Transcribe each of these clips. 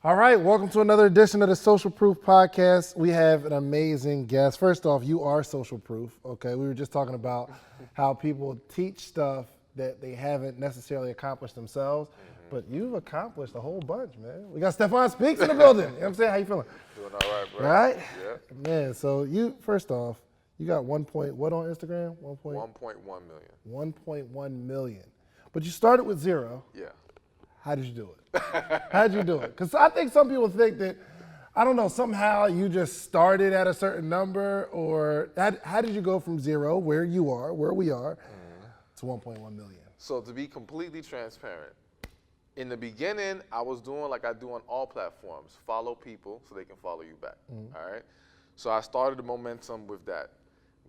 All right, welcome to another edition of the Social Proof Podcast. We have an amazing guest. First off, you are social proof, okay? We were just talking about how people teach stuff that they haven't necessarily accomplished themselves, but you've accomplished a whole bunch, man. We got Stephan Speaks in the building. You know what I'm saying? How you feeling? Doing all right, bro. Right? Yeah. Man, so you, first off, you got what on Instagram? 1.1 million. 1.1 million. But you started with zero. Yeah. How did you do it? How'd you do it? Because I think some people think that, I don't know, somehow you just started at a certain number, or how did you go from zero, where we are, to 1.1 million? So to be completely transparent, in the beginning, I was doing like I do on all platforms, follow people so they can follow you back, all right? So I started the momentum with that.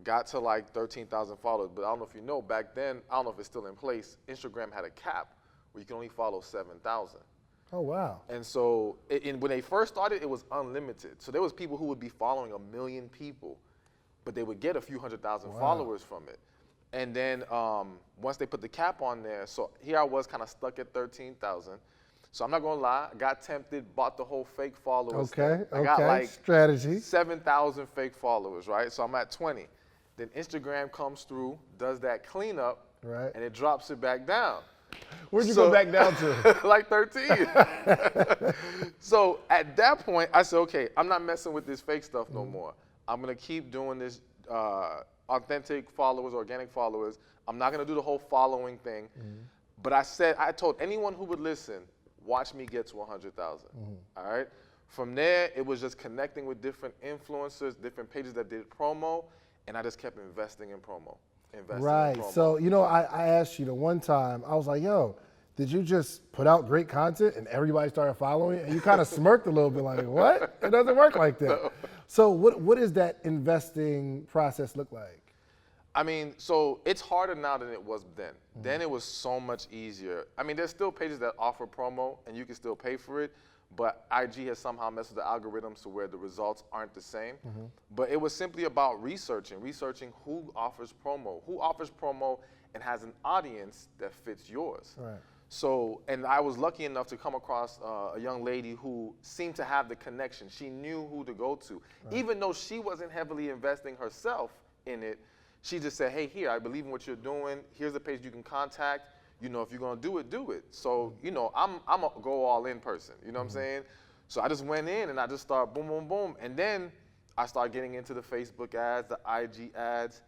Got to like 13,000 followers, but I don't know if you know, back then, I don't know if it's still in place, Instagram had a cap where you can only follow 7,000. Oh, wow. And so when they first started, it was unlimited. So there was people who would be following 1 million people, but they would get a few 100,000 followers from it. And then once they put the cap on there, so here I was kind of stuck at 13,000. So I'm not gonna lie, I got tempted, bought the whole fake followers thing. I got like strategy. 7,000 fake followers, right? So I'm at 20. Then Instagram comes through, does that cleanup, Right. and it drops it back down. Where'd you go back down to? Like 13. So at that point, I said, okay, I'm not messing with this fake stuff no more. I'm gonna keep doing this authentic followers, organic followers. I'm not gonna do the whole following thing. But I told anyone who would listen, watch me get to 100,000, all right? From there, it was just connecting with different influencers, different pages that did promo, and I just kept investing in promo. Right. So, you know, I asked you the one time, I was like, yo, did you just put out great content and everybody started following? And you kind of smirked a little bit like, what? It doesn't work like that. No. So what does that investing process look like? I mean, so it's harder now than it was then. Then it was so much easier. I mean, there's still pages that offer promo and you can still pay for it, but IG has somehow messed with the algorithms to where the results aren't the same. But it was simply about researching who offers promo and has an audience that fits yours. Right. So, and I was lucky enough to come across a young lady who seemed to have the connection. She knew who to go to. Right. Even though she wasn't heavily investing herself in it, she just said, hey, here, I believe in what you're doing. Here's the page you can contact. You know, if you're gonna do it, do it. So, you know, I'm a go all in person, you know what I'm saying? So I just went in and I just started boom, boom, boom. And then I started getting into the Facebook ads, the IG ads.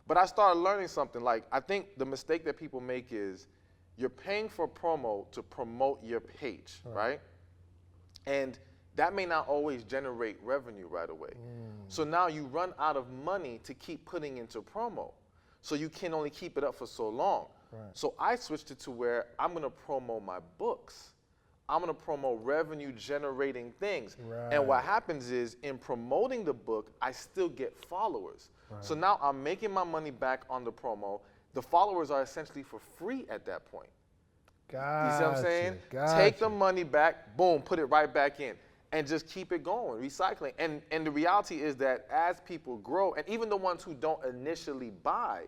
But I started learning something. Like, I think the mistake that people make is you're paying for promo to promote your page, right? And that may not always generate revenue right away. So now you run out of money to keep putting into promo. So you can only keep it up for so long. Right. So I switched it to where I'm gonna promo my books. I'm gonna promote revenue generating things. Right. And what happens is in promoting the book, I still get followers. Right. So now I'm making my money back on the promo. The followers are essentially for free at that point. You see what I'm saying? Take the money back, boom, put it right back in. And just keep it going, recycling. And the reality is that as people grow, and even the ones who don't initially buy,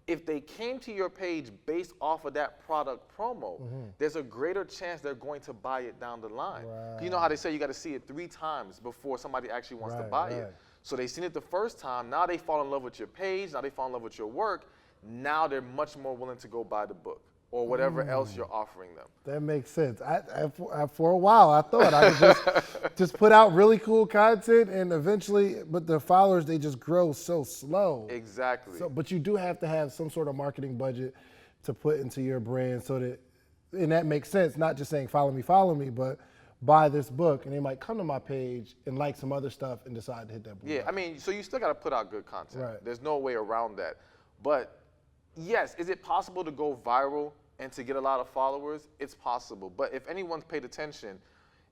if they came to your page based off of that product promo, there's a greater chance they're going to buy it down the line. Right. You know how they say you got to see it 3 times before somebody actually wants to buy it. So they've seen it the first time, now they fall in love with your page, now they fall in love with your work, now they're much more willing to go buy the book or whatever else you're offering them. That makes sense. For a while, I thought I could just put out really cool content and eventually, but the followers, they just grow so slow. Exactly. So, but you do have to have some sort of marketing budget to put into your brand so that, and that makes sense, not just saying follow me, but buy this book, and they might come to my page and like some other stuff and decide to hit that book. Yeah, I mean, so you still got to put out good content. Right. There's no way around that. But yes, is it possible to go viral and to get a lot of followers? It's possible. But if anyone's paid attention,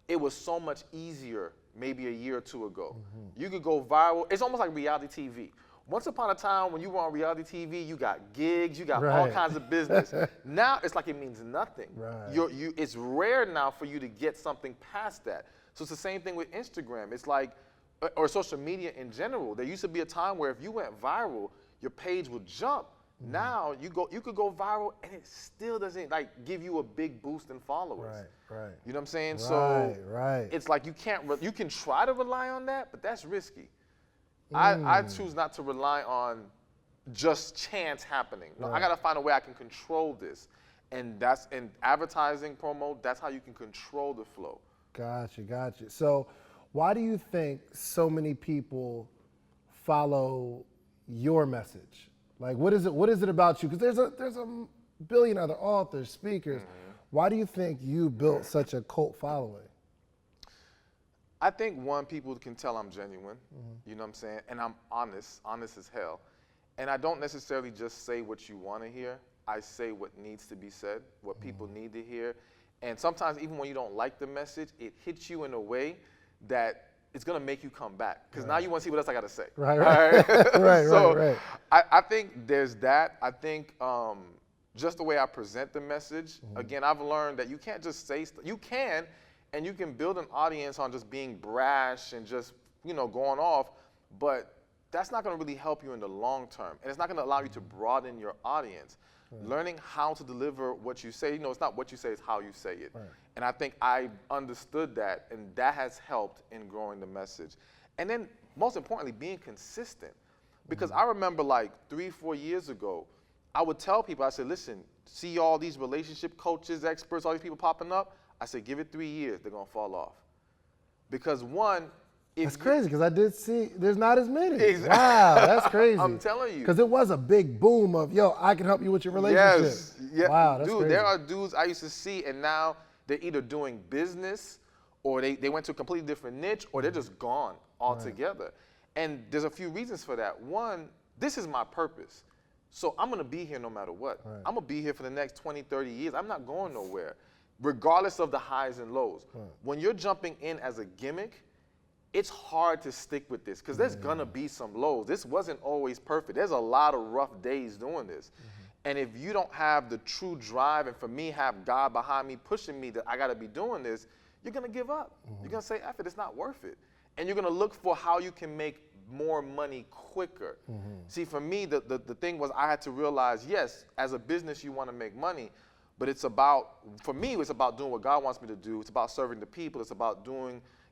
it was so much easier maybe a year or two ago. You could go viral. It's almost like reality TV. Once upon a time, when you were on reality TV, you got gigs, you got all kinds of business. Now it's like it means nothing. It's rare now for you to get something past that. So it's the same thing with Instagram. It's like, or social media in general. There used to be a time where if you went viral, your page would jump. Now you could go viral and it still doesn't like give you a big boost in followers. Right. You know what I'm saying? So Right. it's like you can try to rely on that, but that's risky. I choose not to rely on just chance happening. No, I got to find a way I can control this. And that's in advertising promo, that's how you can control the flow. Gotcha. So why do you think so many people follow your message? Like, what is it about you? Because there's a billion other authors, speakers. Why do you think you built such a cult following? I think one, people can tell I'm genuine, you know what I'm saying? And I'm honest as hell. And I don't necessarily just say what you want to hear. I say what needs to be said, what people need to hear. And sometimes even when you don't like the message, it hits you in a way that it's going to make you come back. Because now you want to see what else I got to say. Right. So I think there's that. I think just the way I present the message, again, I've learned that you can't just say stuff. You can, and you can build an audience on just being brash and just, going off. But that's not going to really help you in the long term. And it's not going to allow you to broaden your audience. Learning how to deliver what you say, it's not what you say, it's how you say it. And I think I understood that, and that has helped in growing the message. And then, most importantly, being consistent. Because I remember like 3-4 years ago, I would tell people, I said, listen, see all these relationship coaches, experts, all these people popping up? I said, give it 3 years, they're going to fall off. Because one, that's crazy, because I did see there's not as many. Exactly. Wow, that's crazy. I'm telling you. Because it was a big boom of, I can help you with your relationship. Yes. Yeah. Wow, that's Dude, crazy. there are dudes I used to see, and now they're either doing business, or they went to a completely different niche, or they're just gone altogether. And there's a few reasons for that. One, this is my purpose. So I'm going to be here no matter what. I'm going to be here for the next 20, 30 years. I'm not going nowhere, regardless of the highs and lows. When you're jumping in as a gimmick, it's hard to stick with this because there's going to be some lows. This wasn't always perfect. There's a lot of rough days doing this. And if you don't have the true drive, and for me, have God behind me pushing me that I got to be doing this, you're going to give up. You're going to say, F it, it's not worth it. And you're going to look for how you can make more money quicker. See, for me, the thing was I had to realize, yes, as a business, you want to make money, but for me, it's about doing what God wants me to do. It's about serving the people. It's about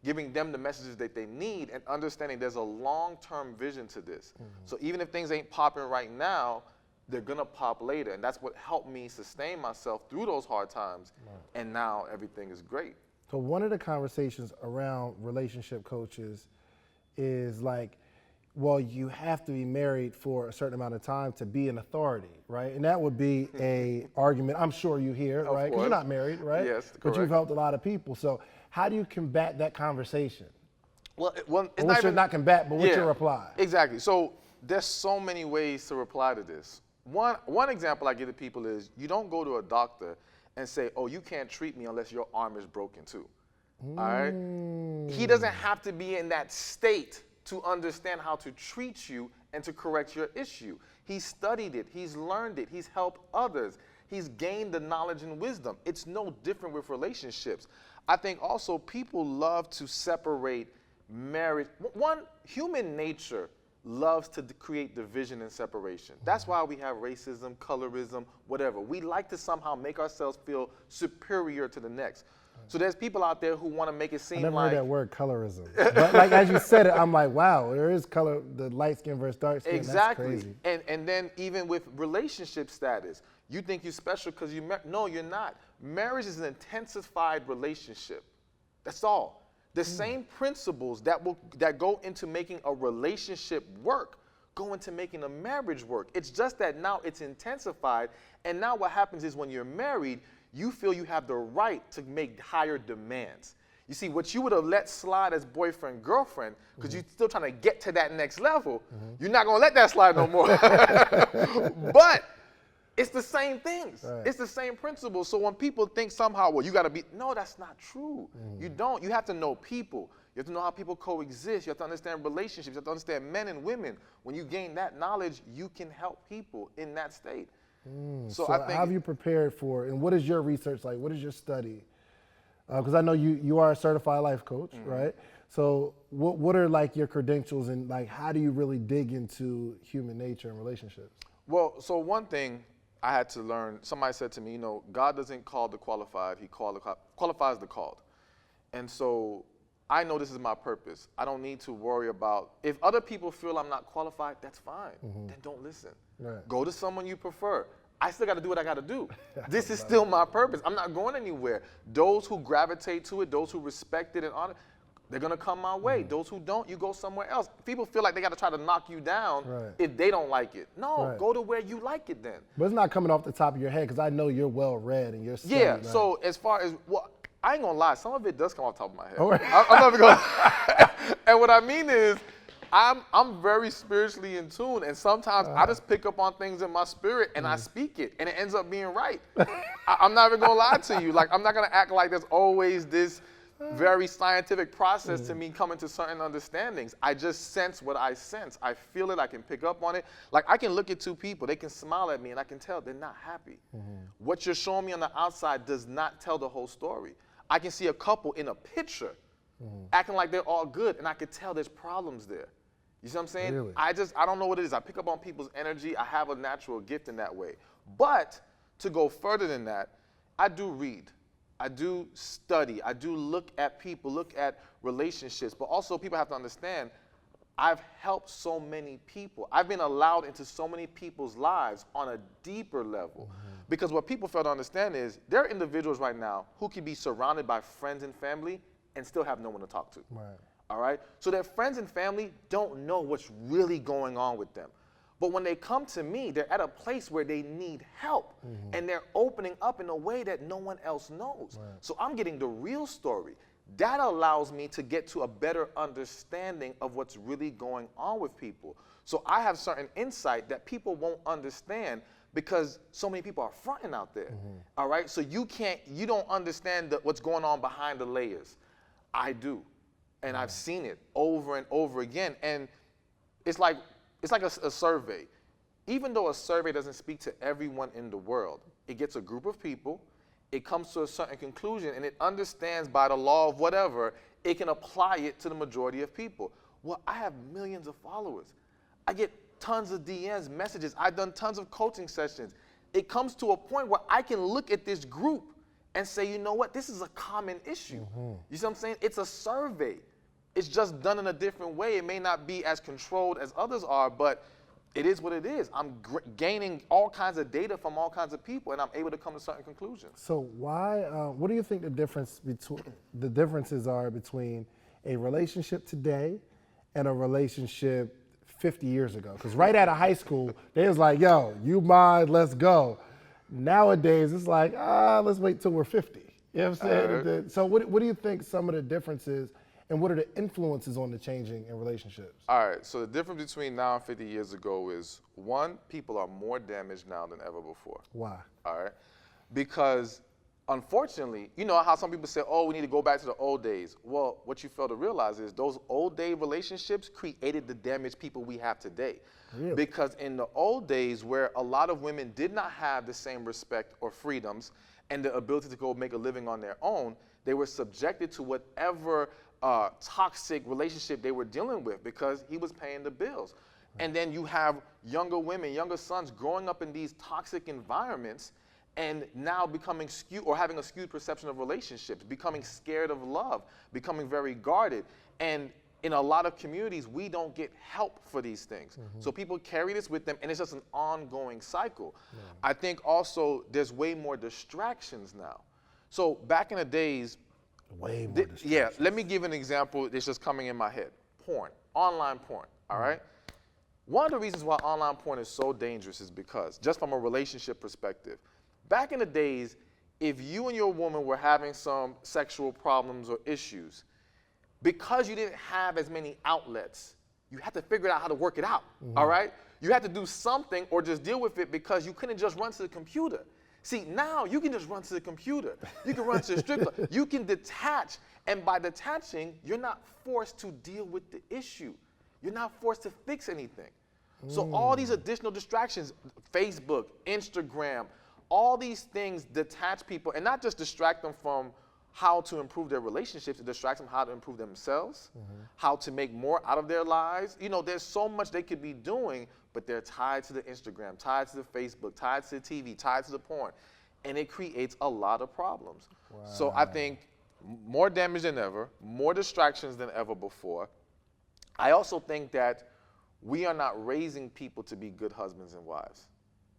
giving them the messages that they need and understanding there's a long-term vision to this. So even if things ain't popping right now, they're going to pop later. And that's what helped me sustain myself through those hard times. And now everything is great. So one of the conversations around relationship coaches is like, well, you have to be married for a certain amount of time to be an authority, right? And that would be a argument I'm sure you hear, right? Because you're not married, right? Yes, correct. But you've helped a lot of people. So how do you combat that conversation? Well, it's not combat, but what's your reply? Exactly. So there's so many ways to reply to this. One example I give to people is you don't go to a doctor and say, oh, you can't treat me unless your arm is broken too. All right? He doesn't have to be in that state to understand how to treat you and to correct your issue. He's studied it. He's learned it. He's helped others. He's gained the knowledge and wisdom. It's no different with relationships. I think also people love to separate marriage. One, human nature loves to create division and separation. That's why we have racism, colorism, whatever. We like to somehow make ourselves feel superior to the next. So there's people out there who want to make it seem like... I never heard that word, colorism. But like as you said it, I'm like, wow, there is color, the light skin versus dark skin. Exactly. That's crazy. And then even with relationship status, you think you're special because no, you're not. Marriage is an intensified relationship. That's all. The same principles that go into making a relationship work go into making a marriage work. It's just that now it's intensified, and now what happens is when you're married, you feel you have the right to make higher demands. You see, what you would have let slide as boyfriend, girlfriend, because you're still trying to get to that next level, you're not going to let that slide no more. But it's the same things. Right. It's the same principle. So when people think somehow, well, you got to be, no, that's not true. You don't. You have to know people. You have to know how people coexist. You have to understand relationships. You have to understand men and women. When you gain that knowledge, you can help people in that state. So I think, how have you prepared for, and what is your research like? What is your study? Because I know you are a certified life coach, right? So what are like your credentials, and like how do you really dig into human nature and relationships? Well, so one thing I had to learn, somebody said to me, you know, God doesn't call the qualified, he qualifies the called. And so I know this is my purpose. I don't need to worry about, if other people feel I'm not qualified, that's fine. Then don't listen. Right. Go to someone you prefer. I still got to do what I got to do. This is still my purpose. I'm not going anywhere. Those who gravitate to it, those who respect it and honor, they're going to come my way. Those who don't, you go somewhere else. People feel like they got to try to knock you down if they don't like it. No, go to where you like it then. But it's not coming off the top of your head because I know you're well read and you're studied. Yeah, so as far as, well, I ain't going to lie. Some of it does come off the top of my head. All right. I'm not even going to. And what I mean is, I'm very spiritually in tune, and sometimes I just pick up on things in my spirit and I speak it, and it ends up being right. I'm not even gonna lie to you. Like, I'm not gonna act like there's always this very scientific process to me coming to certain understandings. I just sense what I sense. I feel it. I can pick up on it. Like, I can look at two people, they can smile at me, and I can tell they're not happy. What you're showing me on the outside does not tell the whole story. I can see a couple in a picture acting like they're all good, and I could tell there's problems there. You see what I'm saying? Really? I don't know what it is. I pick up on people's energy. I have a natural gift in that way. But to go further than that, I do read. I do study. I do look at people, look at relationships. But also people have to understand, I've helped so many people. I've been allowed into so many people's lives on a deeper level. Because what people fail to understand is there are individuals right now who can be surrounded by friends and family and still have no one to talk to. Right. All right? So their friends and family don't know what's really going on with them. But when they come to me, they're at a place where they need help. And they're opening up in a way that no one else knows. Right. So I'm getting the real story. That allows me to get to a better understanding of what's really going on with people. So I have certain insight that people won't understand because so many people are fronting out there. All right? So you don't understand what's going on behind the layers. I do. And I've seen it over and over again. And it's like a survey. Even though a survey doesn't speak to everyone in the world, it gets a group of people, it comes to a certain conclusion, and it understands by the law of whatever, it can apply it to the majority of people. Well, I have millions of followers. I get tons of DMs, messages. I've done tons of coaching sessions. It comes to a point where I can look at this group and say, you know what, this is a common issue. You see what I'm saying? It's a survey. It's just done in a different way. It may not be as controlled as others are, but it is what it is. I'm gaining all kinds of data from all kinds of people, and I'm able to come to certain conclusions. So why? What do you think the differences are between a relationship today and a relationship 50 years ago? Because right out of high school, they was like, "Yo, you mine, let's go." Nowadays, it's like, let's wait till we're 50. You know what I'm saying? So what do you think some of the differences? And what are the influences on the changing in relationships? All right, so the difference between now and 50 years ago is, one, people are more damaged now than ever before. Why? All right, because unfortunately, you know how some people say, oh, we need to go back to the old days. Well, what you fail to realize is those old day relationships created the damaged people we have today. Really? Because in the old days where a lot of women did not have the same respect or freedoms and the ability to go make a living on their own, they were subjected to whatever toxic relationship they were dealing with because he was paying the bills. And then you have younger women, younger sons growing up in these toxic environments and now becoming skewed or having a skewed perception of relationships, becoming scared of love, becoming very guarded. And in a lot of communities, we don't get help for these things. So people carry this with them and it's just an ongoing cycle. I think also there's way more distractions now. So back in the days, way more distractions. Yeah, let me give an example that's just coming in my head. Porn, online porn, all right? One of the reasons why online porn is so dangerous is because, just from a relationship perspective, back in the days, if you and your woman were having some sexual problems or issues, because you didn't have as many outlets, you had to figure out how to work it out, all right? You had to do something or just deal with it because you couldn't just run to the computer. See, now you can just run to the computer. You can run to the strip club. You can detach. And by detaching, you're not forced to deal with the issue. You're not forced to fix anything. So all these additional distractions, Facebook, Instagram, all these things detach people and not just distract them from how to improve their relationships. It distracts them how to improve themselves, how to make more out of their lives. You know, there's so much they could be doing, but they're tied to the Instagram, tied to the Facebook, tied to the TV, tied to the porn. And it creates a lot of problems. Wow. So I think more damage than ever, more distractions than ever before. I also think that we are not raising people to be good husbands and wives,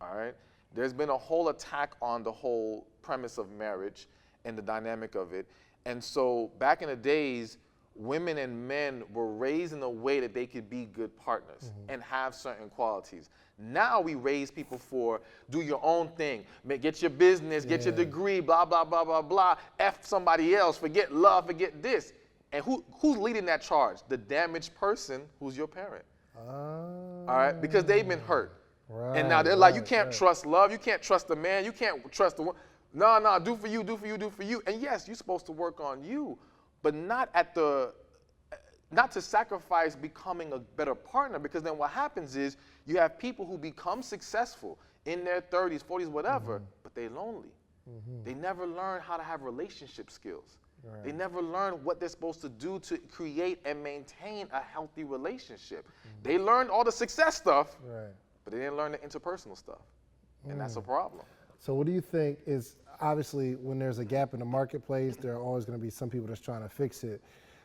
all right? There's been a whole attack on the whole premise of marriage and the dynamic of it. And so back in the days, women and men were raised in a way that they could be good partners and have certain qualities. Now we raise people for do your own thing, get your business, get your degree, blah, blah, blah, blah, blah, F somebody else, forget love, forget this. And who's leading that charge? The damaged person who's your parent. All right, because they've been hurt. Right, And now they're like, you can't trust love, you can't trust the man, you can't trust the woman. No, do for you, do for you, do for you. And yes, you're supposed to work on you, but not to sacrifice becoming a better partner, because then what happens is you have people who become successful in their 30s, 40s, whatever, but they're lonely. They never learn how to have relationship skills. Right. They never learn what they're supposed to do to create and maintain a healthy relationship. They learned all the success stuff, Right. but they didn't learn the interpersonal stuff. And that's a problem. So what do you think is, obviously when there's a gap in the marketplace, there are always going to be some people that's trying to fix it.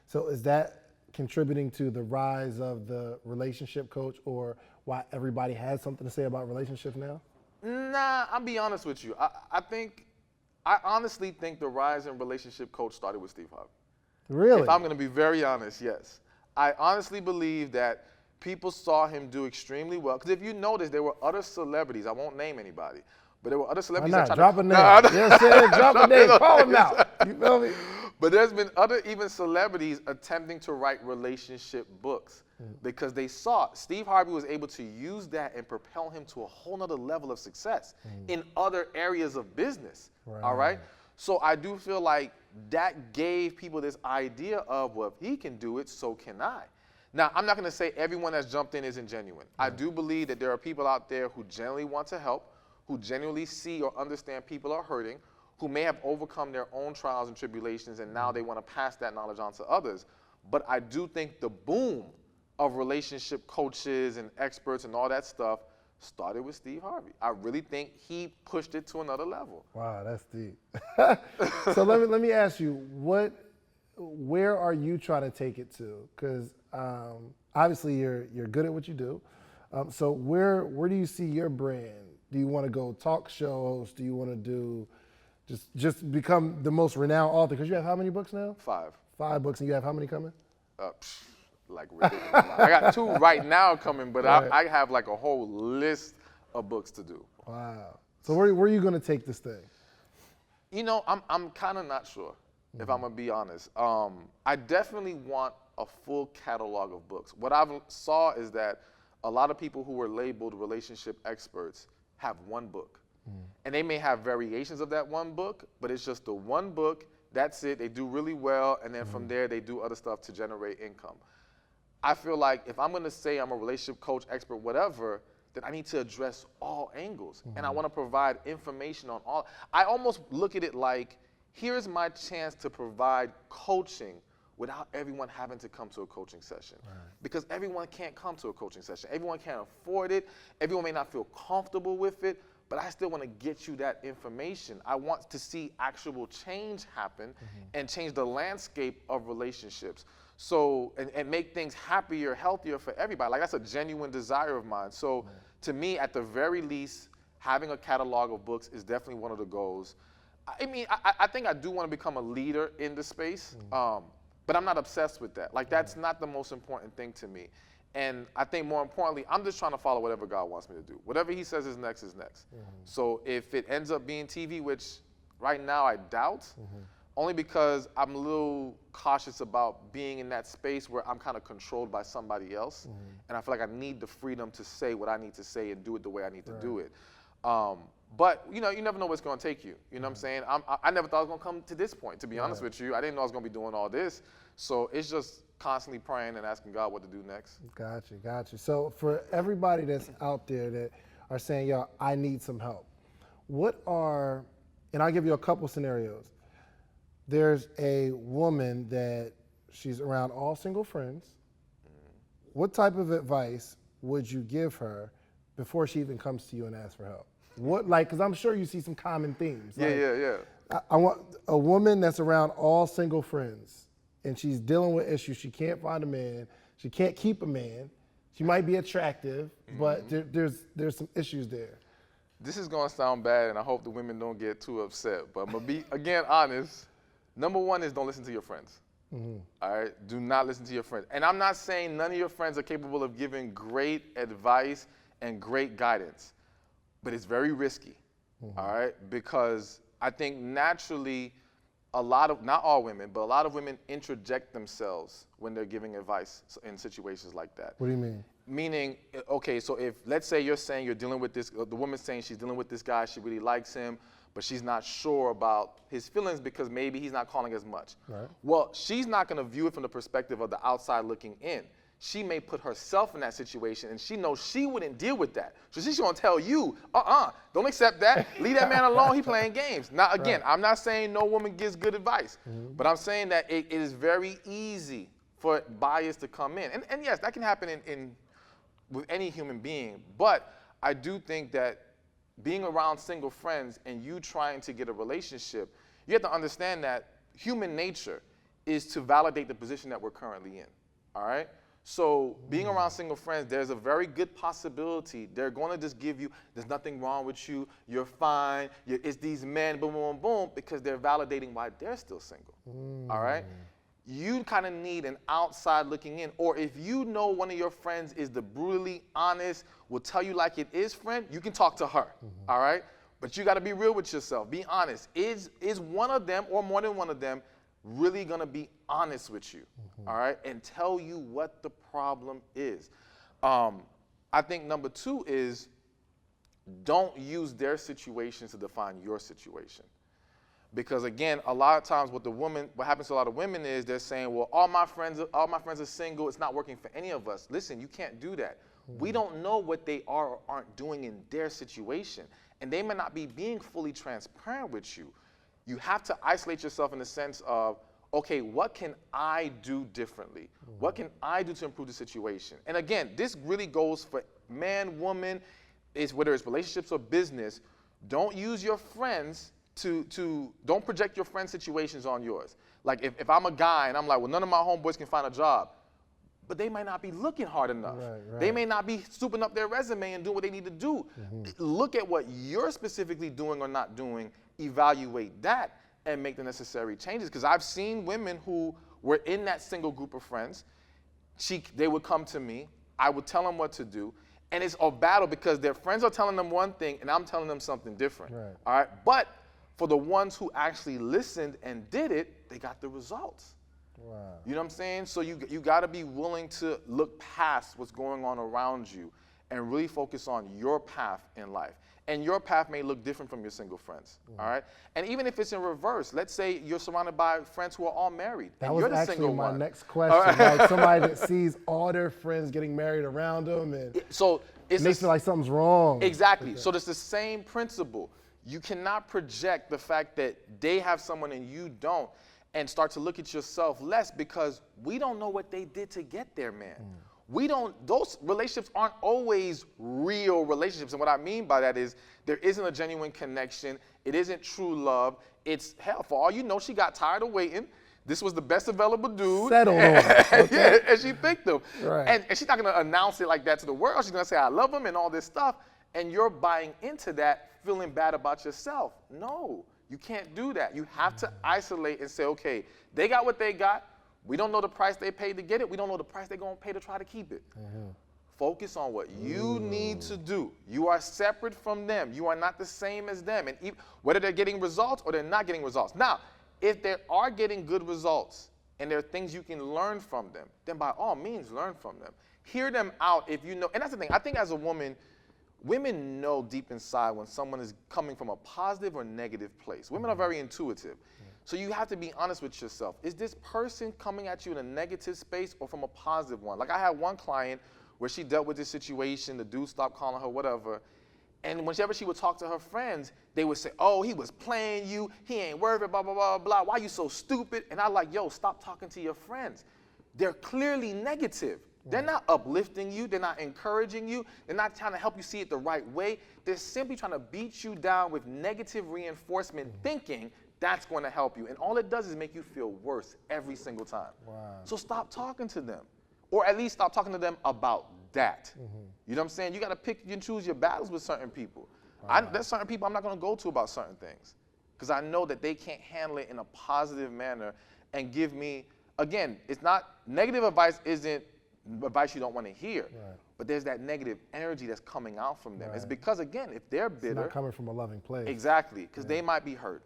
So is that contributing to the rise of the relationship coach, or why everybody has something to say about relationships now? Nah, I'll be honest with you. I honestly think the rise in relationship coach started with Steve Harvey. Really? If I'm going to be very honest, yes. I honestly believe that people saw him do extremely well. Because if you notice, there were other celebrities. I won't name anybody, but there were other celebrities that tried Drop to a name. You know what I'm saying? Drop a name. Call them out. You feel me? But there's been other even celebrities attempting to write relationship books because they saw Steve Harvey was able to use that and propel him to a whole nother level of success in other areas of business. Right. All right. So I do feel like that gave people this idea of, well, if he can do it, so can I. Now, I'm not going to say everyone that's jumped in isn't genuine. I do believe that there are people out there who genuinely want to help, who genuinely see or understand people are hurting, who may have overcome their own trials and tribulations, and now they want to pass that knowledge on to others. But I do think the boom of relationship coaches and experts and all that stuff started with Steve Harvey. I really think he pushed it to another level. Wow, that's deep. So let me ask you, where are you trying to take it to? Because obviously you're good at what you do. So where do you see your brand? Do you want to go talk shows? Do you want to do just become the most renowned author? Because you have how many books now? 5. 5 books, and you have how many coming? Like ridiculous. I got 2 right now coming, but Right. I have like a whole list of books to do. Wow. So where are you going to take this thing? You know, I'm kind of not sure, if I'm going to be honest. I definitely want a full catalog of books. What I've saw is that a lot of people who were labeled relationship experts have one book. And they may have variations of that one book, but it's just the one book. That's it. They do really well, and then from there, they do other stuff to generate income. I feel like if I'm going to say I'm a relationship coach, expert, whatever, then I need to address all angles. And I want to provide information on all. I almost look at it like, here's my chance to provide coaching without everyone having to come to a coaching session. Right. Because everyone can't come to a coaching session. Everyone can't afford it. Everyone may not feel comfortable with it. But I still want to get you that information. I want to see actual change happen and change the landscape of relationships. So, and make things happier, healthier for everybody. Like, that's a genuine desire of mine. So to me, at the very least, having a catalog of books is definitely one of the goals. I mean, I think I do want to become a leader in the space, but I'm not obsessed with that. Like, that's not the most important thing to me. And I think more importantly, I'm just trying to follow whatever God wants me to do. Whatever he says is next is next. So if it ends up being TV, which right now I doubt, only because I'm a little cautious about being in that space where I'm kind of controlled by somebody else. And I feel like I need the freedom to say what I need to say and do it the way I need to do it. But, you know, you never know what's going to take you. You know what I'm saying? I never thought I was going to come to this point, to be honest with you. I didn't know I was going to be doing all this. So it's just constantly praying and asking God what to do next. Gotcha. So for everybody that's out there that are saying, yo, I need some help, and I'll give you a couple scenarios. there's a woman that she's around all single friends. What type of advice would you give her before she even comes to you and asks for help? What, like, because I'm sure you see some common themes. Like, Yeah. I want a woman that's around all single friends and she's dealing with issues. She can't find a man. She can't keep a man. She might be attractive, but there's some issues there. This is gonna sound bad, and I hope the women don't get too upset. But I'm gonna be, again, honest. Number one is don't listen to your friends. All right? Do not listen to your friends. And I'm not saying none of your friends are capable of giving great advice and great guidance, but it's very risky, all right? Because I think naturally, not all women, but a lot of women introject themselves when they're giving advice in situations like that. What do you mean? Meaning, okay, so if, let's say you're saying you're dealing with this, the woman's saying she's dealing with this guy, she really likes him, but she's not sure about his feelings because maybe he's not calling as much. Right. Well, she's not gonna view it from the perspective of the outside looking in. She may put herself in that situation and she knows she wouldn't deal with that. So she's gonna tell you, don't accept that, leave that man alone, he playing games. Now again, I'm not saying no woman gives good advice, but I'm saying that it is very easy for bias to come in. And yes, that can happen with any human being, but I do think that being around single friends and you trying to get a relationship, you have to understand that human nature is to validate the position that we're currently in, all right? So being around single friends, there's a very good possibility they're going to just give you, there's nothing wrong with you, you're fine, it's these men, boom, boom, boom, because they're validating why they're still single, all right? You kind of need an outside looking in, or if you know one of your friends is the brutally honest, will tell you like it is friend, you can talk to her, all right? But you got to be real with yourself. Be honest. Is one of them or more than one of them really going to be honest with you, all right, and tell you what the problem is? I think number two is don't use their situation to define your situation. Because again, a lot of times what happens to a lot of women is they're saying, well, all my friends are single, it's not working for any of us. Listen, you can't do that. We don't know what they are or aren't doing in their situation. And they may not be being fully transparent with you. You have to isolate yourself in the sense of, okay, what can I do differently? What can I do to improve the situation? And again, this really goes for man, woman, whether it's relationships or business. Don't use your friends don't project your friends' situations on yours. Like if I'm a guy and I'm like, well, none of my homeboys can find a job, but they might not be looking hard enough. Right. They may not be souping up their resume and doing what they need to do. Look at what you're specifically doing or not doing, evaluate that, and make the necessary changes. Because I've seen women who were in that single group of friends. They would come to me. I would tell them what to do. And it's a battle because their friends are telling them one thing and I'm telling them something different. Right. All right. But for the ones who actually listened and did it, they got the results. Wow. You know what I'm saying? So you got to be willing to look past what's going on around you and really focus on your path in life. And your path may look different from your single friends, all right? And even if it's in reverse, let's say you're surrounded by friends who are all married. That and was you're the actually single my one. next question. Like somebody that sees all their friends getting married around them and So it makes me like something's wrong. Exactly. So it's the same principle. You cannot project the fact that they have someone and you don't and start to look at yourself less because we don't know what they did to get there, man. Those relationships aren't always real relationships. And what I mean by that is there isn't a genuine connection. It isn't true love. It's hell. For all you know, she got tired of waiting. This was the best available dude. Settled on it. Okay. Yeah, and she picked him. Right. And she's not going to announce it like that to the world. She's going to say, I love him and all this stuff. And you're buying into that, feeling bad about yourself. No, you can't do that. You have to isolate and say, okay, they got what they got. We don't know the price they paid to get it. We don't know the price they're going to pay to try to keep it. Focus on what you need to do. You are separate from them. You are not the same as them. And whether they're getting results or they're not getting results. Now, if they are getting good results and there are things you can learn from them, then by all means, learn from them. Hear them out if you know. And that's the thing. I think as a woman, women know deep inside when someone is coming from a positive or negative place. Women are very intuitive. So you have to be honest with yourself. Is this person coming at you in a negative space or from a positive one? Like I had one client where she dealt with this situation, the dude stopped calling her, whatever, And whenever she would talk to her friends, they would say, oh, he was playing you. He ain't worth it, blah, blah, blah, blah. Why you so stupid? And I'm like, yo, stop talking to your friends. They're clearly negative. They're not uplifting you. They're not encouraging you. They're not trying to help you see it the right way. They're simply trying to beat you down with negative reinforcement thinking that's going to help you. And all it does is make you feel worse every single time. Wow. So stop talking to them. Or at least stop talking to them about that. You know what I'm saying? You got to pick and choose your battles with certain people. Wow. There's certain people I'm not going to go to about certain things because I know that they can't handle it in a positive manner and give me, again, it's not, negative advice isn't advice you don't want to hear, Right. but there's that negative energy that's coming out from them. Right. It's because, again, if they're It's bitter. not coming from a loving place. Exactly, because they might be hurt.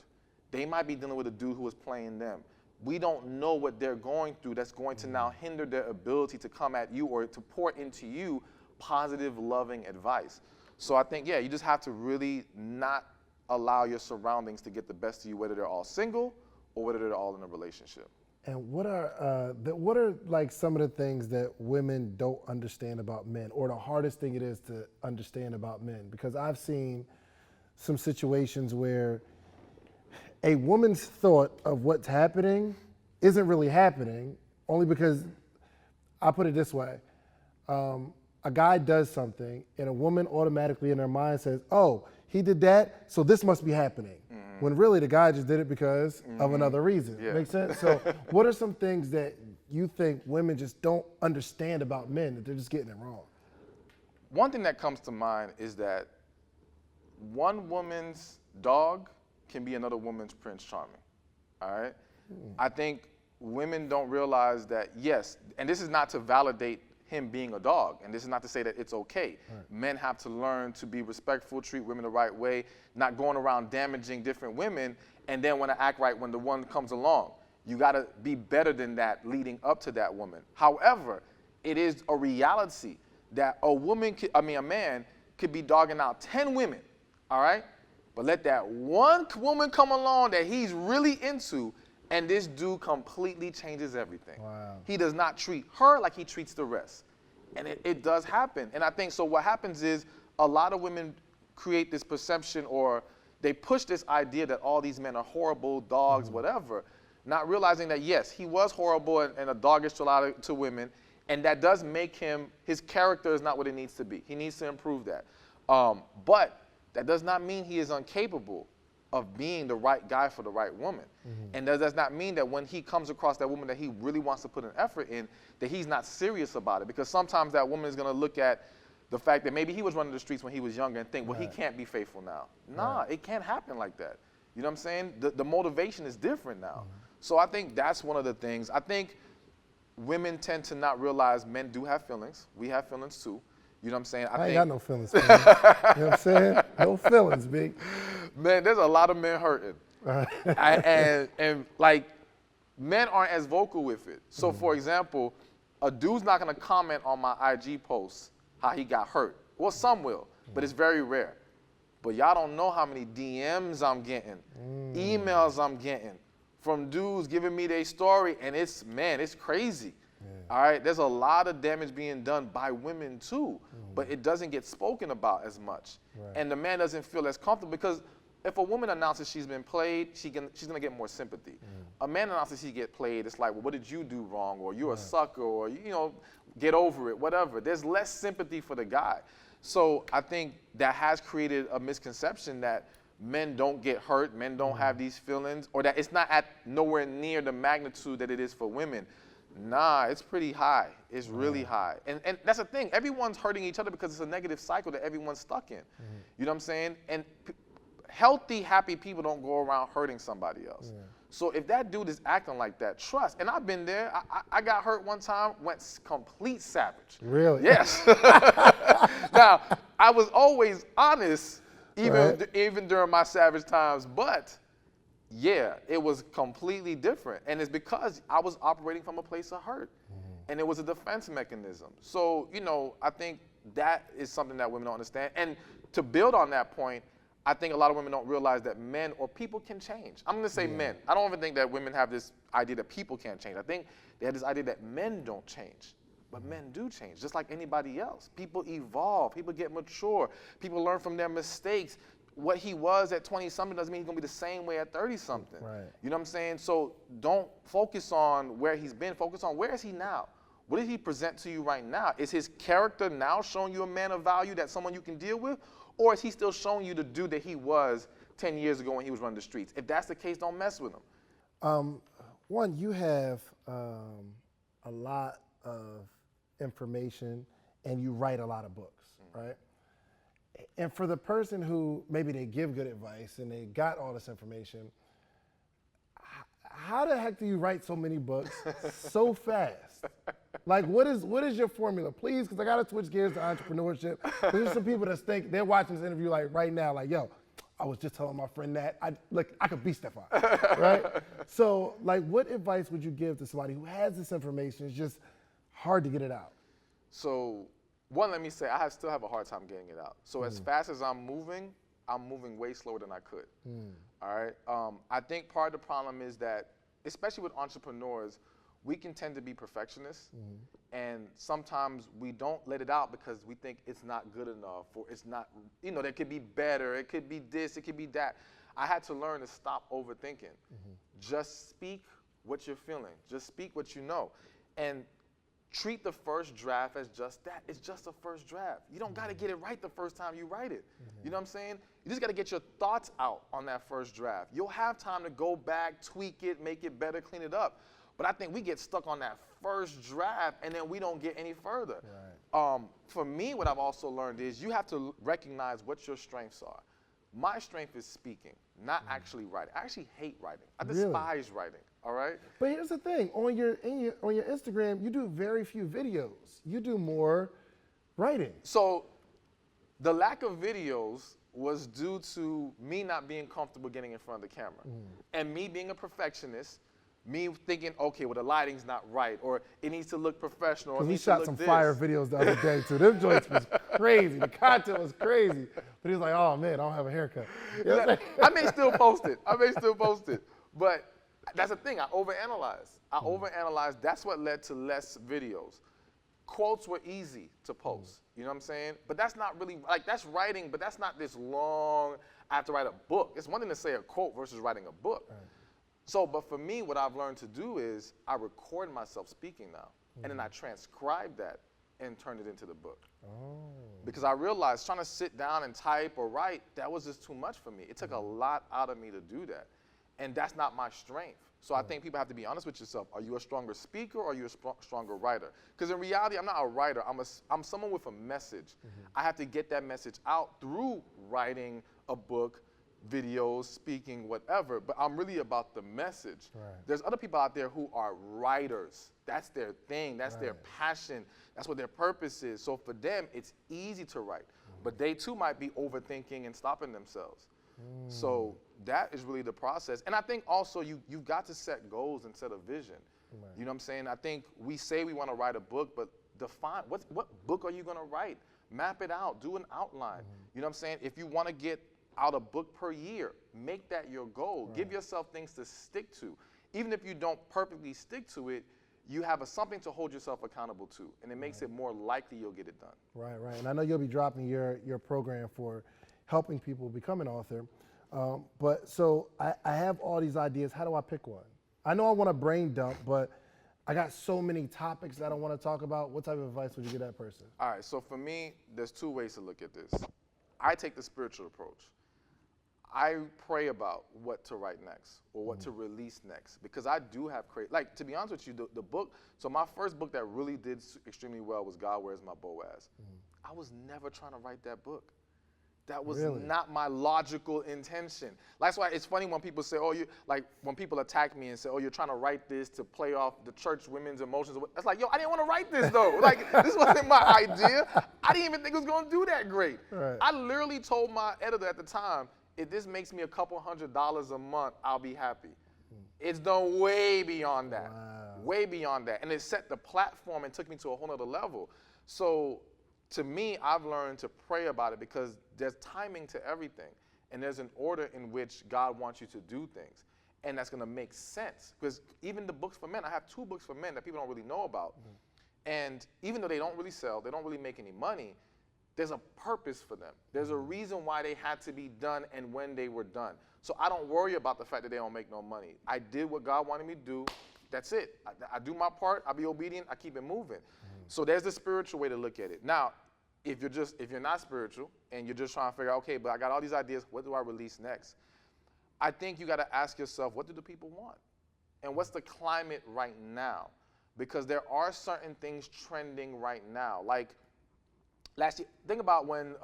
They might be dealing with a dude who was playing them. We don't know what they're going through that's going to now hinder their ability to come at you or to pour into you positive, loving advice. So I think, yeah, you just have to really not allow your surroundings to get the best of you, whether they're all single or whether they're all in a relationship. And what are like some of the things that women don't understand about men, or the hardest thing it is to understand about men? Because I've seen some situations where a woman's thought of what's happening isn't really happening, only because, I put it this way, a guy does something and a woman automatically in her mind says, oh, he did that, so this must be happening. When really the guy just did it because of another reason. Yeah. Make sense? So what are some things that you think women just don't understand about men, that they're just getting it wrong? One thing that comes to mind is that one woman's dog can be another woman's Prince Charming, all right? I think women don't realize that, yes, and this is not to validate him being a dog, and this is not to say that it's okay. Right. Men have to learn to be respectful, treat women the right way, not going around damaging different women, and then want to act right when the one comes along. You got to be better than that leading up to that woman. However, it is a reality that a man could be dogging out 10 women, all right? But let that one woman come along that he's really into, and this dude completely changes everything. Wow. He does not treat her like he treats the rest. And it does happen. And I think, so what happens is a lot of women create this perception, or they push this idea that all these men are horrible, dogs, whatever, not realizing that, yes, he was horrible and a doggish to women, and that does make him, his character is not what it needs to be. He needs to improve that. But that does not mean he is incapable of being the right guy for the right woman. And that does not mean that when he comes across that woman that he really wants to put an effort in, that he's not serious about it. Because sometimes that woman is going to look at the fact that maybe he was running the streets when he was younger and think, well, he can't be faithful now. Nah, it can't happen like that. You know what I'm saying? The motivation is different now. So I think that's one of the things. I think women tend to not realize men do have feelings. We have feelings too. You know what I'm saying? I ain't got no feelings, man. You know what I'm saying? No feelings, B. Man, there's a lot of men hurting. And like, men aren't as vocal with it. So for example, a dude's not gonna comment on my IG post how he got hurt. Well, some will, but it's very rare. But y'all don't know how many DMs I'm getting, emails I'm getting from dudes giving me their story, and it's crazy. All right, there's a lot of damage being done by women too, but it doesn't get spoken about as much. Right. And the man doesn't feel as comfortable, because if a woman announces she's been played, she's gonna get more sympathy. A man announces he get played, it's like, well, what did you do wrong? Or you're a sucker, or, you know, get over it, whatever. There's less sympathy for the guy. So I think that has created a misconception that men don't get hurt, men don't have these feelings, or that it's not at nowhere near the magnitude that it is for women. Nah, it's pretty high. It's really high. And that's the thing. Everyone's hurting each other because it's a negative cycle that everyone's stuck in. You know what I'm saying? And healthy, happy people don't go around hurting somebody else. So if that dude is acting like that, trust. And I've been there. I got hurt one time, went complete savage. Really? Yes. Now, I was always honest, even during my savage times, but yeah, it was completely different. And it's because I was operating from a place of hurt. And it was a defense mechanism. So, you know, I think that is something that women don't understand. And to build on that point, I think a lot of women don't realize that men or people can change. I'm going to say men. I don't even think that women have this idea that people can't change. I think they have this idea that men don't change. But men do change, just like anybody else. People evolve, people get mature, people learn from their mistakes. What he was at 20-something doesn't mean he's gonna be the same way at 30-something. Right. You know what I'm saying? So don't focus on where he's been, focus on where is he now? What did he present to you right now? Is his character now showing you a man of value, that someone you can deal with? Or is he still showing you the dude that he was 10 years ago when he was running the streets? If that's the case, don't mess with him. One, you have a lot of information and you write a lot of books, right? And for the person who maybe they give good advice and they got all this information, how the heck do you write so many books so fast? Like, what is your formula? Please, because I got to switch gears to entrepreneurship. There's some people that think they're watching this interview like right now, like, yo, I was just telling my friend that I could be Stephan, right? So, like, what advice would you give to somebody who has this information? It's just hard to get it out. So, one, let me say, still have a hard time getting it out. So as fast as I'm moving way slower than I could. All right. I think part of the problem is that, especially with entrepreneurs, we can tend to be perfectionists, and sometimes we don't let it out because we think it's not good enough, or it's not, that could be better, it could be this, it could be that. I had to learn to stop overthinking. Just speak what you're feeling. Just speak what you know. And treat the first draft as just that. It's just a first draft. You don't got to get it right the first time you write it. You know what I'm saying? You just got to get your thoughts out on that first draft. You'll have time to go back, tweak it, make it better, clean it up. But I think we get stuck on that first draft and then we don't get any further. Right. For me, what I've also learned is you have to recognize what your strengths are. My strength is speaking, not actually writing. I actually hate writing. I despise writing. All right. But here's the thing: on your Instagram, you do very few videos. You do more writing. So the lack of videos was due to me not being comfortable getting in front of the camera, and me being a perfectionist. Me thinking, okay, well, the lighting's not right, or it needs to look professional. Because we shot some fire videos the other day, too. Them joints was crazy. The content was crazy. But he was like, oh, man, I don't have a haircut. You know I may still post it. But that's the thing. I overanalyze. That's what led to less videos. Quotes were easy to post. You know what I'm saying? But that's not really, that's writing, but that's not this long, I have to write a book. It's one thing to say a quote versus writing a book. Right. So, but for me, what I've learned to do is I record myself speaking now, and then I transcribe that and turn it into the book. Because I realized trying to sit down and type or write, that was just too much for me. It took a lot out of me to do that, and that's not my strength. So I think people have to be honest with yourself. Are you a stronger speaker or are you a stronger writer? Because in reality, I'm not a writer. I'm someone with a message. I have to get that message out through writing a book, videos, speaking, whatever, but I'm really about the message. Right. There's other people out there who are writers. That's their thing. That's their passion. That's what their purpose is. So for them, it's easy to write, but they too might be overthinking and stopping themselves. So that is really the process. And I think also you've got to set goals and set a vision. Right. You know what I'm saying? I think we say we want to write a book, but define what book are you going to write? Map it out. Do an outline. You know what I'm saying? If you want to get out a book per year, make that your goal. Right. Give yourself things to stick to. Even if you don't perfectly stick to it, you have something to hold yourself accountable to, and it makes it more likely you'll get it done. Right. And I know you'll be dropping your program for helping people become an author. But so I have all these ideas. How do I pick one? I know I want to brain dump, but I got so many topics that I want to talk about. What type of advice would you give that person? All right, so for me, there's two ways to look at this. I take the spiritual approach. I pray about what to write next or what to release next, because I do have to be honest with you, the book, so my first book that really did extremely well was God Where's My Boaz. I was never trying to write that book. That was not my logical intention. That's why it's funny when people say, when people attack me and say, you're trying to write this to play off the church women's emotions. That's like, I didn't want to write this though. This wasn't my idea. I didn't even think it was going to do that great. Right. I literally told my editor at the time, if this makes me a couple $100s a month, I'll be happy. It's done way beyond that. Wow. Way beyond that. And it set the platform and took me to a whole nother level. So to me, I've learned to pray about it because there's timing to everything. And there's an order in which God wants you to do things. And that's going to make sense. Because even the books for men, I have 2 books for men that people don't really know about. And even though they don't really sell, they don't really make any money, there's a purpose for them. There's a reason why they had to be done and when they were done. So I don't worry about the fact that they don't make no money. I did what God wanted me to do. That's it. I do my part. I be obedient. I keep it moving. So there's the spiritual way to look at it. Now, if you're not spiritual and you're just trying to figure out, okay, but I got all these ideas, what do I release next? I think you got to ask yourself, what do the people want? And what's the climate right now? Because there are certain things trending right now. Like last year, think about when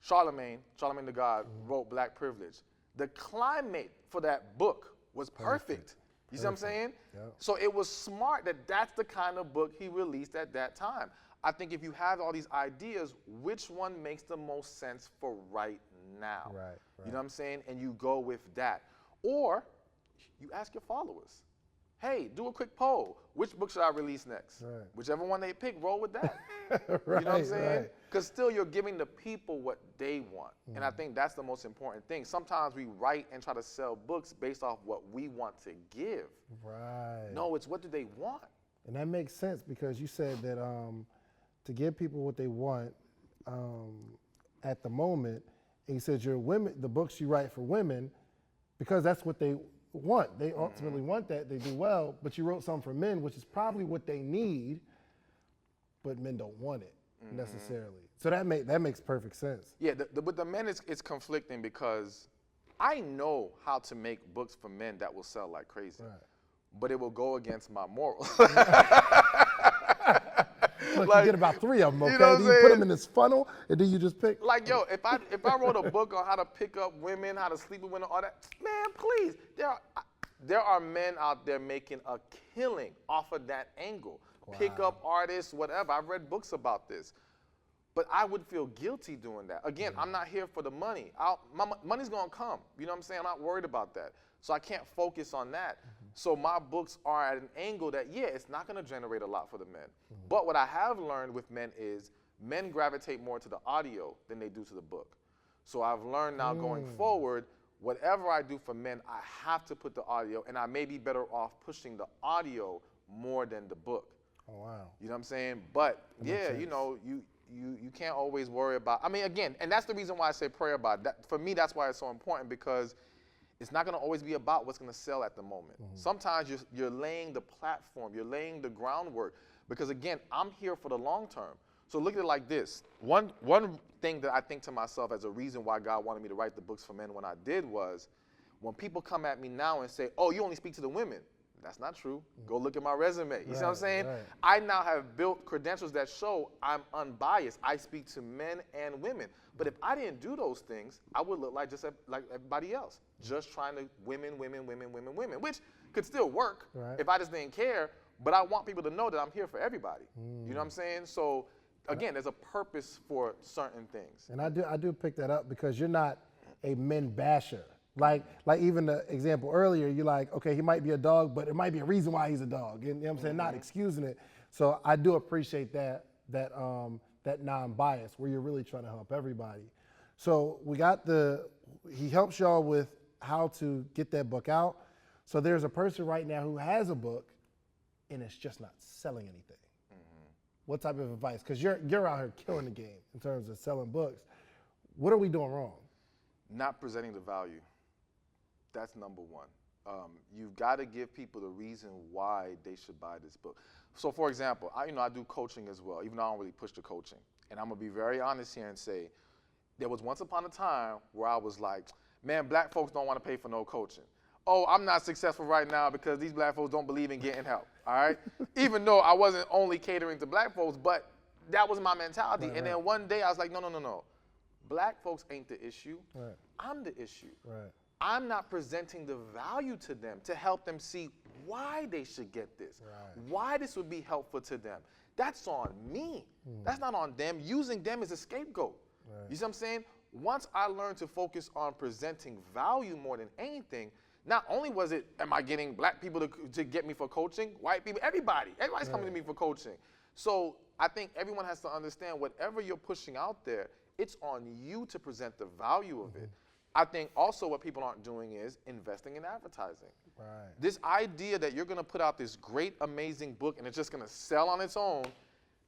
Charlemagne the God, wrote Black Privilege. The climate for that book was perfect. You see what I'm saying? Yep. So it was smart that that's the kind of book he released at that time. I think if you have all these ideas, which one makes the most sense for right now? Right. You know what I'm saying? And you go with that. Or you ask your followers, hey, do a quick poll. Which book should I release next? Right. Whichever one they pick, roll with that. Right, you know what I'm saying? right. Because still you're giving the people what they want. And I think that's the most important thing. Sometimes we write and try to sell books based off what we want to give. Right. No, it's what do they want? And that makes sense because you said that to give people what they want at the moment, and you said the books you write for women, because that's what they want. They ultimately want that. They do well, but you wrote something for men, which is probably what they need, but men don't want it necessarily. So that makes perfect sense. Yeah, with the men, it's conflicting because I know how to make books for men that will sell like crazy, Right. but it will go against my morals. Look, Like, you get about 3 of them, okay? you know what Then I'm you put saying? them in this funnel, and then you just pick. Like, yo, if I wrote a book on how to pick up women, how to sleep with women, all that, man, please. There are men out there making a killing off of that angle. Wow. Pick up artists, whatever. I've read books about this. But I would feel guilty doing that. Again, I'm not here for the money. Money's going to come. You know what I'm saying? I'm not worried about that. So I can't focus on that. So my books are at an angle that, yeah, it's not going to generate a lot for the men. But what I have learned with men is men gravitate more to the audio than they do to the book. So I've learned now going forward, whatever I do for men, I have to put the audio, and I may be better off pushing the audio more than the book. Oh, wow. You know what I'm saying? But makes yeah, sense. you know, you can't always worry about, I mean, again, and that's the reason why I say pray about that. For me, that's why it's so important, because it's not going to always be about what's going to sell at the moment. Sometimes you're laying the platform, you're laying the groundwork, because again, I'm here for the long term. So look at it like this. One thing that I think to myself as a reason why God wanted me to write the books for men when I did was, when people come at me now and say, oh, you only speak to the women. That's not true. Go look at my resume. You see what I'm saying? Right. I now have built credentials that show I'm unbiased. I speak to men and women. But if I didn't do those things, I would look like just like everybody else, just trying to women, which could still work Right. if I just didn't care. But I want people to know that I'm here for everybody. You know what I'm saying? So again, there's a purpose for certain things. And I do pick that up because you're not a men basher. Like even the example earlier, you're like, okay, he might be a dog, but it might be a reason why he's a dog. And, you know what I'm saying? Not excusing it. So I do appreciate that non-bias where you're really trying to help everybody. So he helps y'all with how to get that book out. So there's a person right now who has a book and it's just not selling anything. What type of advice? Because you're out here killing the game in terms of selling books. What are we doing wrong? Not presenting the value. That's number one. You've got to give people the reason why they should buy this book. So for example, I do coaching as well, even though I don't really push the coaching. And I'm gonna be very honest here and say, there was once upon a time where I was like, man, black folks don't want to pay for no coaching. Oh, I'm not successful right now because these black folks don't believe in getting help, all right? Even though I wasn't only catering to black folks, but that was my mentality. Right, and right. then one day I was like, no. Black folks ain't the issue. Right. I'm the issue. Right. I'm not presenting the value to them to help them see why they should get this, Right. why this would be helpful to them. That's on me. That's not on them. Using them as a scapegoat. Right. You see what I'm saying? Once I learned to focus on presenting value more than anything, not only was it, am I getting black people to get me for coaching, white people, everybody's coming to me for coaching. So I think everyone has to understand whatever you're pushing out there, it's on you to present the value of it. I think also what people aren't doing is investing in advertising. Right. This idea that you're gonna put out this great, amazing book and it's just gonna sell on its own,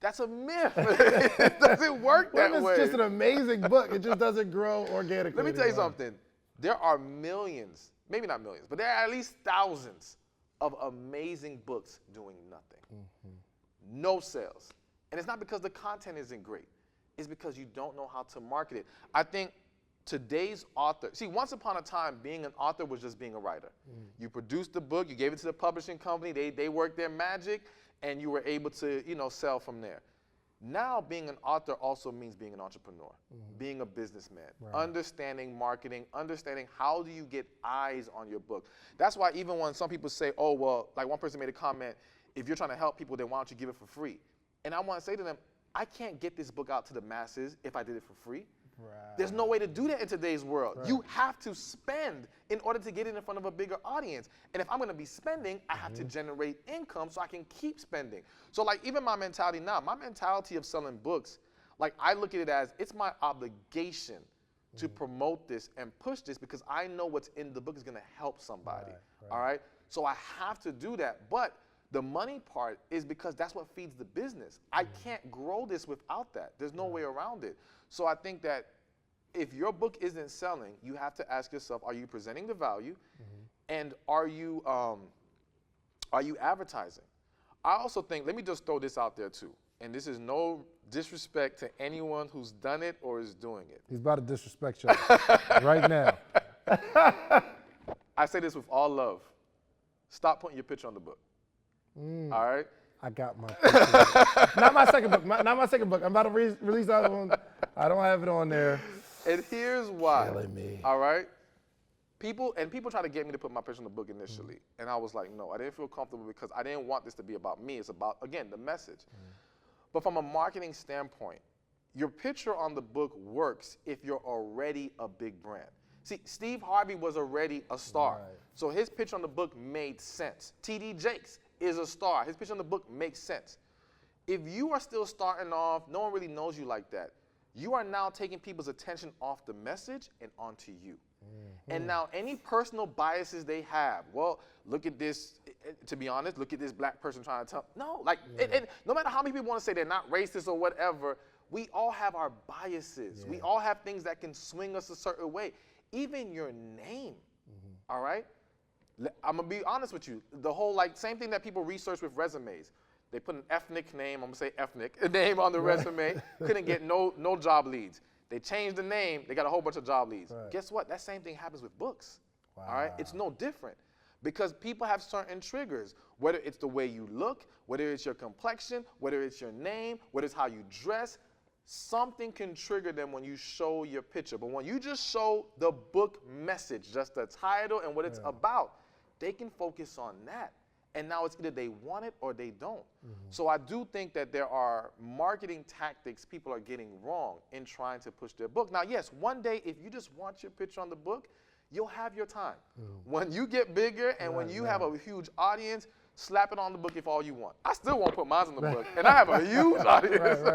that's a myth. It doesn't work Well, that it's way. just an amazing book. It just doesn't grow organically. Let me tell you anymore. something. There are millions, maybe not millions, but there are at least thousands of amazing books doing nothing. No sales. And it's not because the content isn't great. It's because you don't know how to market it. I think today's author, see, once upon a time, being an author was just being a writer. You produced the book, you gave it to the publishing company, they worked their magic, and you were able to, sell from there. Now, being an author also means being an entrepreneur, being a businessman, understanding marketing, understanding how do you get eyes on your book. That's why even when some people say, oh, well, like one person made a comment, if you're trying to help people, then why don't you give it for free? And I want to say to them, I can't get this book out to the masses if I did it for free. Right. There's no way to do that in today's world. Right. You have to spend in order to get it in front of a bigger audience. And if I'm going to be spending, I have to generate income so I can keep spending. So like even my mentality now, my mentality of selling books, like I look at it as it's my obligation to promote this and push this because I know what's in the book is going to help somebody. All right? So I have to do that. But the money part is because that's what feeds the business. I can't grow this without that. There's no way around it. So I think that if your book isn't selling, you have to ask yourself, are you presenting the value? And are you advertising? I also think, let me just throw this out there too. And this is no disrespect to anyone who's done it or is doing it. He's about to disrespect you right now. I say this with all love. Stop putting your picture on the book. All right? I got my picture. Not my second book. Not my second book. I'm about to release that one. I don't have it on there. And here's why. Killing me. All right? People try to get me to put my picture on the book initially. And I was like, no, I didn't feel comfortable because I didn't want this to be about me. It's about, again, the message. But from a marketing standpoint, your picture on the book works if you're already a big brand. See, Steve Harvey was already a star. Right. So his picture on the book made sense. T.D. Jakes is a star. His picture on the book makes sense. If you are still starting off, no one really knows you like that, you are now taking people's attention off the message and onto you. And now any personal biases they have, well, look at this, to be honest, look at this black person trying to tell, no, like, and no matter how many people want to say they're not racist or whatever, we all have our biases. We all have things that can swing us a certain way. Even your name, all right? I'm gonna be honest with you. The whole same thing that people research with resumes. They put an ethnic name, I'm gonna say ethnic, name on the resume, couldn't get no job leads. They changed the name, they got a whole bunch of job leads. Guess what? That same thing happens with books. All right? It's no different. Because people have certain triggers, whether it's the way you look, whether it's your complexion, whether it's your name, whether it's how you dress, something can trigger them when you show your picture. But when you just show the book message, just the title and what it's about, they can focus on that. And now it's either they want it or they don't. So I do think that there are marketing tactics people are getting wrong in trying to push their book. Now, yes, one day, if you just want your picture on the book, you'll have your time. When you get bigger and when you have a huge audience, slap it on the book if all you want. I still won't put mine on the book, and I have a huge audience.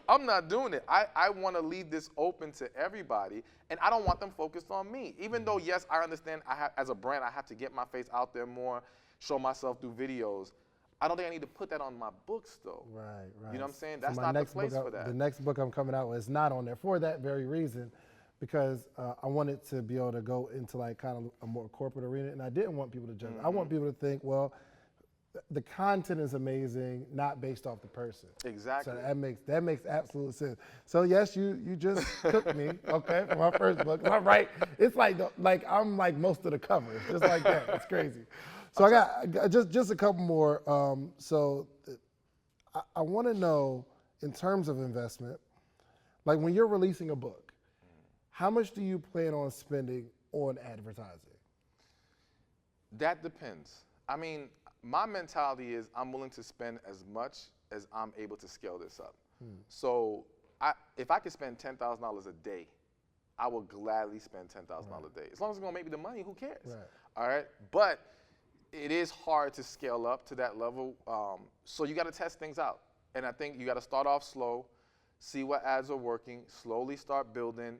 I'm not doing it. I want to leave this open to everybody, and I don't want them focused on me. Even though, yes, I understand as a brand, I have to get my face out there more, show myself through videos. I don't think I need to put that on my books, though. Right. You know what I'm saying? So That's not the place for that. The next book I'm coming out with is not on there for that very reason, because I wanted to be able to go into kind of a more corporate arena, and I didn't want people to judge. I want people to think, well, the content is amazing, not based off the person. Exactly. So that makes absolute sense. So yes, you just cooked me, okay, for my first book. I'm right. It's like I'm like most of the covers, just like that. It's crazy. So I got just a couple more. I want to know, in terms of investment, like when you're releasing a book, how much do you plan on spending on advertising? That depends. I mean, my mentality is I'm willing to spend as much as I'm able to scale this up. So if I could spend $10,000 a day, I will gladly spend $10,000 a day. As long as it's gonna make me the money, who cares? All right, but it is hard to scale up to that level. So you gotta test things out. And I think you gotta start off slow, see what ads are working, slowly start building,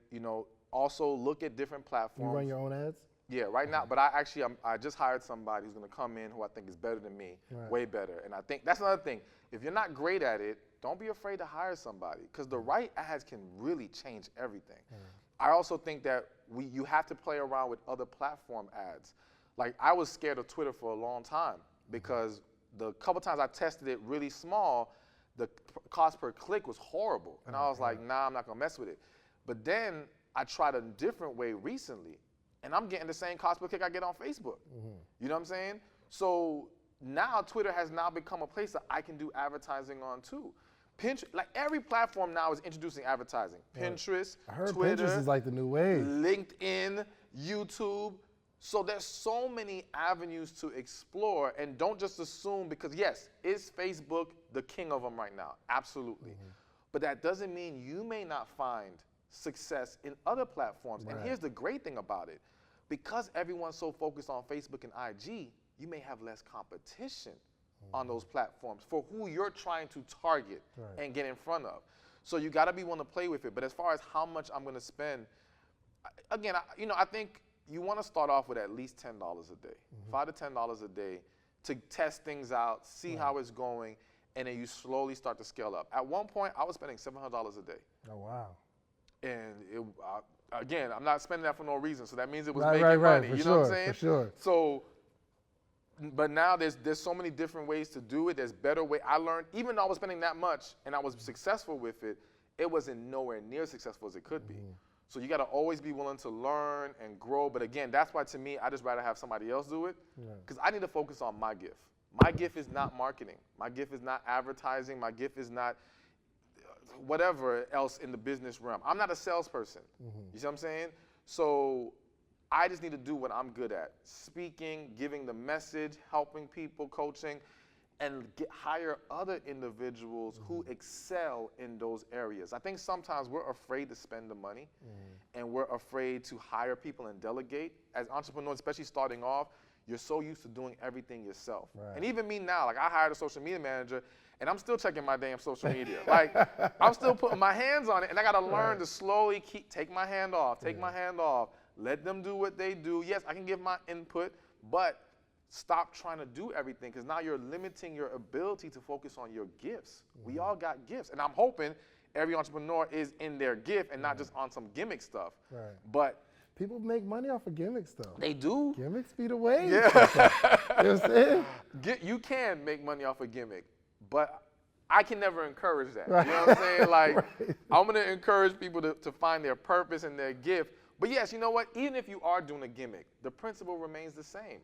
also look at different platforms. You run your own ads? Yeah, right now, but I just hired somebody who's going to come in who I think is better than me, way better. And I think that's another thing. If you're not great at it, don't be afraid to hire somebody, because the right ads can really change everything. I also think that you have to play around with other platform ads. Like, I was scared of Twitter for a long time because the couple times I tested it really small, the cost per click was horrible. And I was like, nah, I'm not going to mess with it. But then I tried a different way recently, and I'm getting the same cost per click I get on Facebook. You know what I'm saying? So now Twitter has now become a place that I can do advertising on too. Pinterest, like every platform now is introducing advertising. Pinterest, I heard Twitter, Pinterest is like the new wave. LinkedIn, YouTube. So there's so many avenues to explore, and don't just assume, because yes, is Facebook the king of them right now? Absolutely. But that doesn't mean you may not find success in other platforms. And here's the great thing about it. Because everyone's so focused on Facebook and IG, you may have less competition on those platforms for who you're trying to target and get in front of. So you got to be willing to play with it. But as far as how much I'm going to spend, again, I think you want to start off with at least $10 a day, $5 to $10 a day, to test things out, see how it's going, and then you slowly start to scale up. At one point, I was spending $700 a day. Oh, wow. And again, I'm not spending that for no reason, so that means it was making money. You know what I'm saying? For sure. So, but now there's so many different ways to do it. There's better way. I learned, even though I was spending that much and I was successful with it, it wasn't nowhere near as successful as it could be. So you got to always be willing to learn and grow. But again, that's why to me, I just rather have somebody else do it, because I need to focus on my gift. My gift is not marketing. My gift is not advertising. My gift is not whatever else in the business realm. I'm not a salesperson. You see what I'm saying? So I just need to do what I'm good at. Speaking, giving the message, helping people, coaching, and hire other individuals who excel in those areas. I think sometimes we're afraid to spend the money, and we're afraid to hire people and delegate. As entrepreneurs, especially starting off, you're so used to doing everything yourself. And even me now, like I hired a social media manager, and I'm still checking my damn social media. Like, I'm still putting my hands on it, and I gotta learn to slowly take my hand off, my hand off, let them do what they do. Yes, I can give my input, but stop trying to do everything, because now you're limiting your ability to focus on your gifts. We all got gifts, and I'm hoping every entrepreneur is in their gift and not just on some gimmick stuff. But people make money off of gimmicks, though. they do. Gimmicks be the way. Yeah. You know what I'm saying? You can make money off a gimmick, but I can never encourage that. You know what I'm saying? Like, I'm going to encourage people to find their purpose and their gift. But yes, you know what? Even if you are doing a gimmick, the principle remains the same.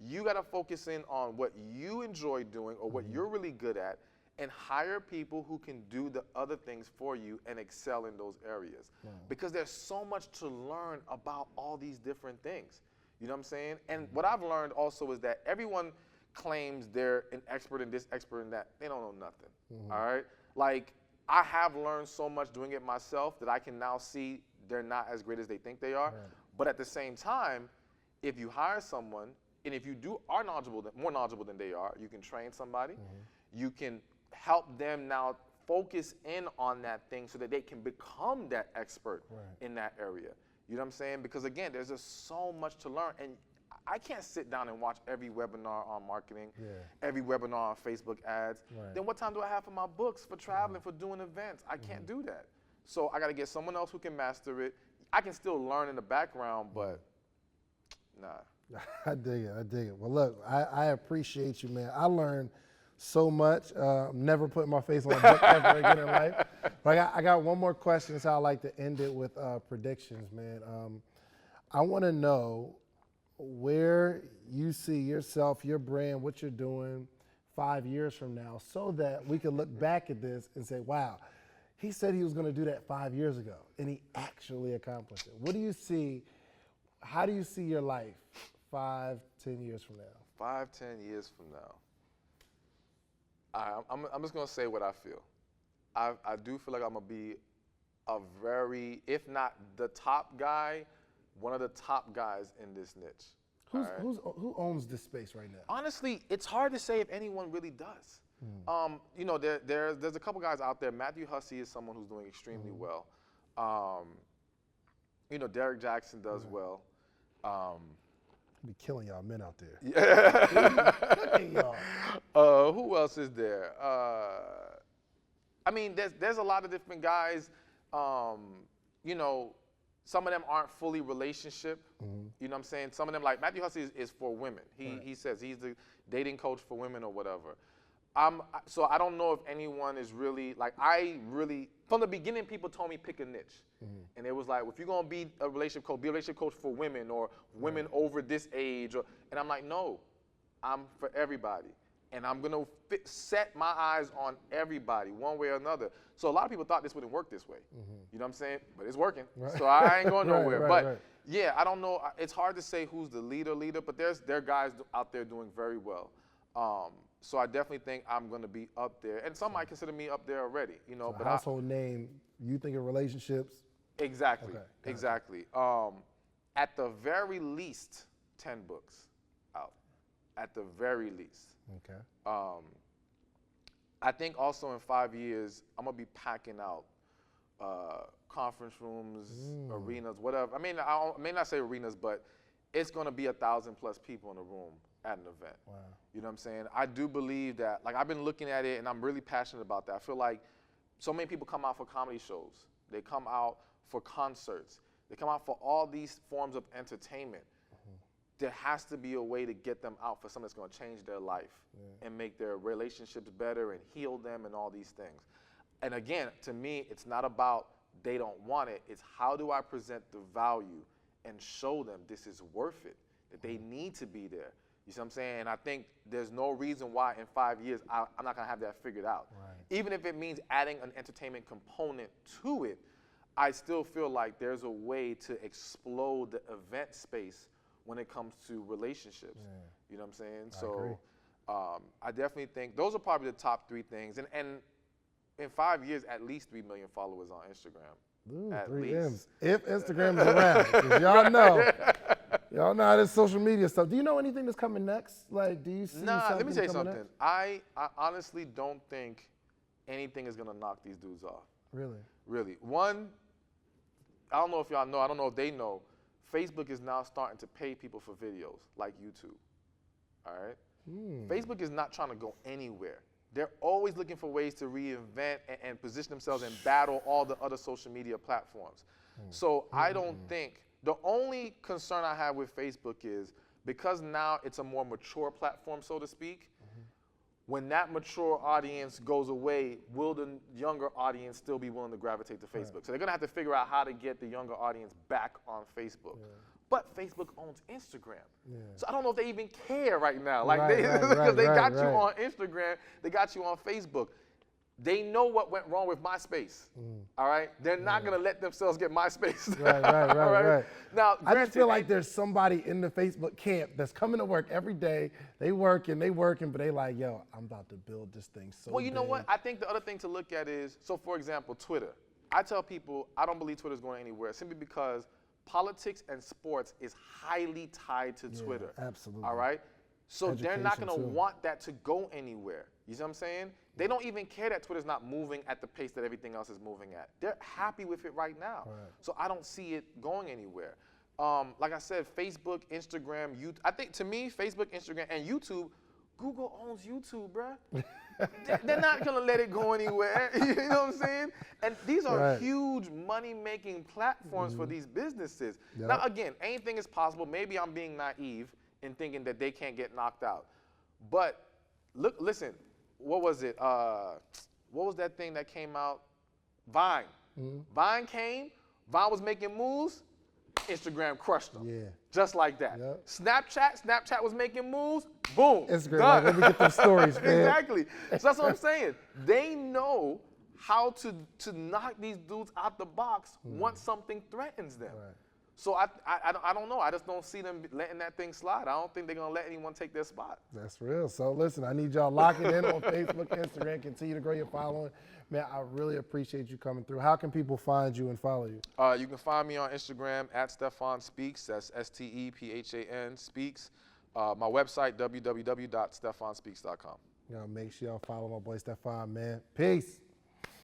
You got to focus in on what you enjoy doing or what you're really good at, and hire people who can do the other things for you and excel in those areas. Because there's so much to learn about all these different things. You know what I'm saying? And what I've learned also is that everyone claims they're an expert in this, expert in that. They don't know nothing. All right? Like, I have learned so much doing it myself that I can now see they're not as great as they think they are. But at the same time, if you hire someone, and if you are more knowledgeable than they are, you can train somebody. You can help them now focus in on that thing so that they can become that expert in that area. You know what I'm saying? Because again, there's just so much to learn, and I can't sit down and watch every webinar on marketing, every webinar on Facebook ads. Then what time do I have for my books, for traveling, for doing events? I can't do that. So I got to get someone else who can master it. I can still learn in the background, but nah. I dig it. I dig it. Well, look, I appreciate you, man. I learned so much. Never putting my face on a book ever again in life. But I got one more question. So I like to end it with predictions, man. I want to know where you see yourself, your brand, what you're doing 5 years from now, so that we can look back at this and say, wow, he said he was going to do that 5 years ago, and he actually accomplished it. What do you see? How do you see your life 5, 10 years from now? 5, 10 years from now. I'm just going to say what I feel. I do feel like I'm going to be a very, if not the top guy, one of the top guys in this niche. Who owns this space right now? Honestly, it's hard to say if anyone really does. You know, there's a couple guys out there. Matthew Hussey is someone who's doing extremely well. You know, Derek Jackson does well. Be killing y'all men out there. Yeah. Look at y'all. Who else is there? I mean, there's a lot of different guys. You know, some of them aren't fully relationship. You know what I'm saying? Some of them, like Matthew Hussey, is for women. He says he's the dating coach for women or whatever. So I don't know if anyone is really, like, from the beginning, people told me pick a niche. And it was like, if you're going to be a relationship coach for women or women over this age. And I'm like, no, I'm for everybody. And I'm going to set my eyes on everybody one way or another. So a lot of people thought this wouldn't work this way. You know what I'm saying? But it's working. Right. So I ain't going nowhere. Yeah, I don't know. It's hard to say who's the leader, but there are guys out there doing very well. So I definitely think I'm going to be up there. And some might consider me up there already, you know. So but household name, you think of relationships? Exactly, exactly. At the very least, 10 books out. At the very least. Okay. I think also in 5 years, I'm going to be packing out conference rooms, arenas, whatever. I mean, I may not say arenas, but it's going to be 1,000+ people in a room at an event. Wow. You know what I'm saying? I do believe that, like, I've been looking at it and I'm really passionate about that. I feel like so many people come out for comedy shows. They come out for concerts. They come out for all these forms of entertainment. There has to be a way to get them out for something that's going to change their life and make their relationships better and heal them and all these things. And again, to me, it's not about they don't want it. It's how do I present the value and show them this is worth it, that they need to be there. You see what I'm saying? And I think there's no reason why in 5 years I'm not going to have that figured out. Right. Even if it means adding an entertainment component to it, I still feel like there's a way to explode the event space when it comes to relationships. Yeah. You know what I'm saying? So I definitely think those are probably the top 3 things. And in 5 years, at least 3 million followers on Instagram. Ooh, at 3 least. M's. If Instagram is around, because y'all know how this social media stuff. Do you know anything that's coming next? Like, do you see something let me tell you coming something. next? I honestly don't think anything is gonna knock these dudes off. Really? Really. One, I don't know if y'all know, I don't know if they know, Facebook is now starting to pay people for videos like YouTube. All right? Facebook is not trying to go anywhere. They're always looking for ways to reinvent and position themselves and battle all the other social media platforms. So I don't think, the only concern I have with Facebook is because now it's a more mature platform, so to speak, when that mature audience goes away, will the younger audience still be willing to gravitate to Facebook? Right. So they're going to have to figure out how to get the younger audience back on Facebook. Yeah. But Facebook owns Instagram. Yeah. So I don't know if they even care right now. Like because they got you on Instagram, they got you on Facebook. They know what went wrong with MySpace. All right? They're not going to let themselves get MySpace. Right. Now, I just feel like there's somebody in the Facebook camp that's coming to work every day. They working, but they like, yo, I'm about to build this thing so Well, you know what? I think the other thing to look at is, so for example, Twitter. I tell people I don't believe Twitter's going anywhere simply because politics and sports is highly tied to Twitter. Absolutely. All right? So they're not going to want that to go anywhere. You see what I'm saying? They don't even care that Twitter's not moving at the pace that everything else is moving at. They're happy with it right now. Right. So I don't see it going anywhere. Like I said, Facebook, Instagram, YouTube. I think to me, Facebook, Instagram, and YouTube, Google owns YouTube, bruh. They're not going to let it go anywhere. You know what I'm saying? And these are huge money-making platforms for these businesses. Yep. Now, again, anything is possible. Maybe I'm being naive in thinking that they can't get knocked out. But listen, what was it? What was that thing that came out? Vine. Vine came. Vine was making moves. Instagram crushed them. Yeah. Just like that. Yep. Snapchat was making moves. Boom. Instagram, like, let me get those stories, man. Exactly. So that's what I'm saying. They know how to knock these dudes out the box once something threatens them. Right. So I don't know. I just don't see them letting that thing slide. I don't think they're going to let anyone take their spot. That's real. So listen, I need y'all locking in on Facebook, Instagram. Continue to grow your following. Man, I really appreciate you coming through. How can people find you and follow you? You can find me on Instagram at Stephan Speaks. That's STEPHAN Speaks. My website, www.stephanspeaks.com. Make sure y'all follow my boy Stephan, man. Peace.